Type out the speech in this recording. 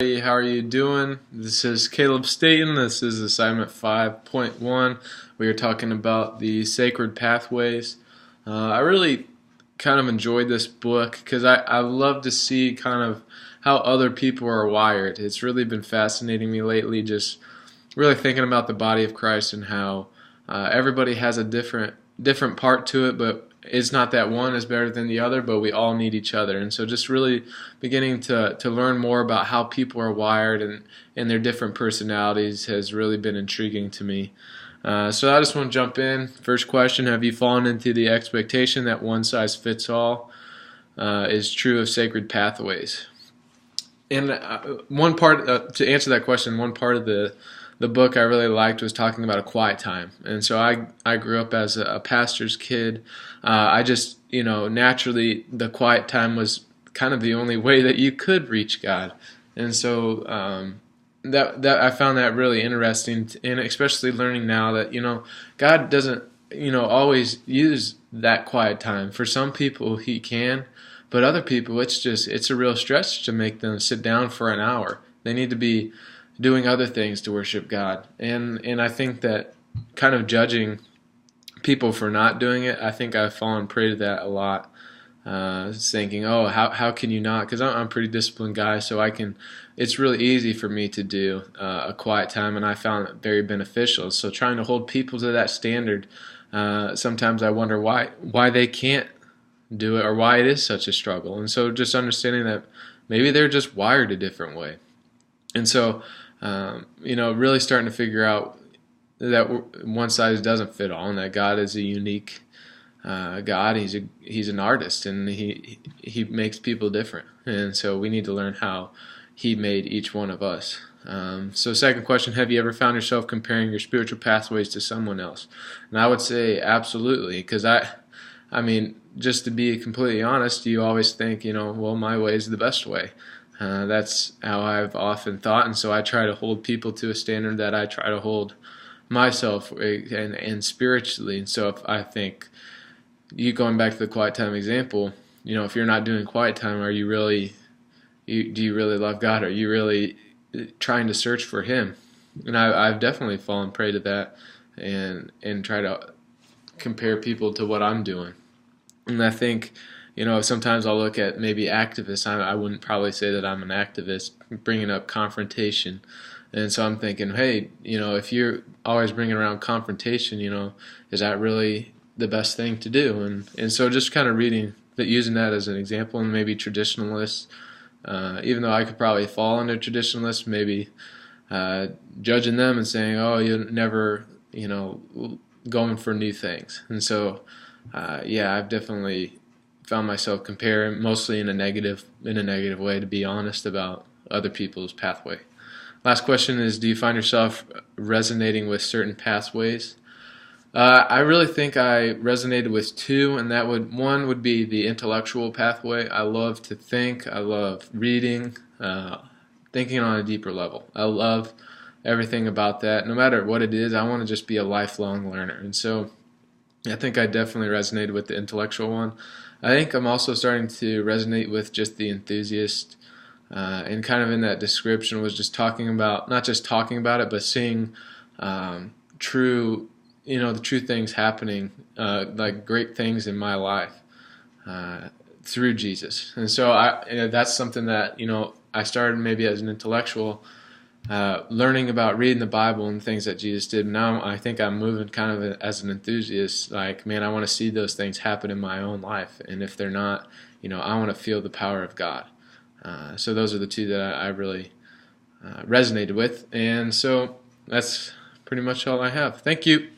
Hey, how are you doing? This is Caleb Stayton. This is assignment 5.1. We are talking about the sacred pathways. I really kind of enjoyed this book because I love to see kind of how other people are wired. It's really been fascinating me lately, just really thinking about the body of Christ and how everybody has a different part to it, but it's not that one is better than the other, but we all need each other. And so just really beginning to learn more about how people are wired and their different personalities has really been intriguing to me. So I just want to jump in. First question, have you fallen into the expectation that one size fits all is true of sacred pathways? And one part, to answer that question, one part of the book I really liked was talking about a quiet time. And so I grew up as a pastor's kid. I just, naturally the quiet time was kind of the only way that you could reach God. And so that I found that really interesting, and especially learning now that, God doesn't, always use that quiet time. For some people he can, but other people it's a real stretch to make them sit down for an hour. They need to be doing other things to worship God. And I think that kind of judging people for not doing it, I think I've fallen prey to that a lot. Thinking, oh, how can you not? Because I'm a pretty disciplined guy, so it's really easy for me to do a quiet time, and I found it very beneficial. So trying to hold people to that standard, sometimes I wonder why they can't do it or why it is such a struggle. And so just understanding that maybe they're just wired a different way. And so, really starting to figure out that one size doesn't fit all, and that God is a unique God. He's an artist, and he makes people different. And so we need to learn how He made each one of us. So second question, have you ever found yourself comparing your spiritual pathways to someone else? And I would say absolutely, because I mean, just to be completely honest, you always think, well, my way is the best way. That's how I've often thought, and so I try to hold people to a standard that I try to hold myself and spiritually. And so if I think, you going back to the quiet time example, if you're not doing quiet time, do you really love God? Are you really trying to search for Him? And I've definitely fallen prey to that and try to compare people to what I'm doing. And I think, sometimes I'll look at maybe activists. I wouldn't probably say that I'm an activist, bringing up confrontation. And so I'm thinking, hey, if you're always bringing around confrontation, is that really the best thing to do? And so just kind of using that as an example, and maybe traditionalists, even though I could probably fall under traditionalists, maybe judging them and saying, oh, you're never, going for new things. And so, I've definitely found myself comparing, mostly in a negative way, to be honest about other people's pathway. Last question is, do you find yourself resonating with certain pathways? I really think I resonated with two, and one would be the intellectual pathway. I love to think. I love reading, thinking on a deeper level. I love everything about that. No matter what it is, I want to just be a lifelong learner. And so I think I definitely resonated with the intellectual one. I think I'm also starting to resonate with just the enthusiast, and kind of in that description was just talking about, not just talking about it, but seeing true, the true things happening, like great things in my life through Jesus. And so that's something that, I started maybe as an intellectual, learning about reading the Bible and things that Jesus did. Now I think I'm moving kind of as an enthusiast, like, man, I want to see those things happen in my own life. And if they're not, I want to feel the power of God. So those are the two that I really resonated with. And so that's pretty much all I have. Thank you.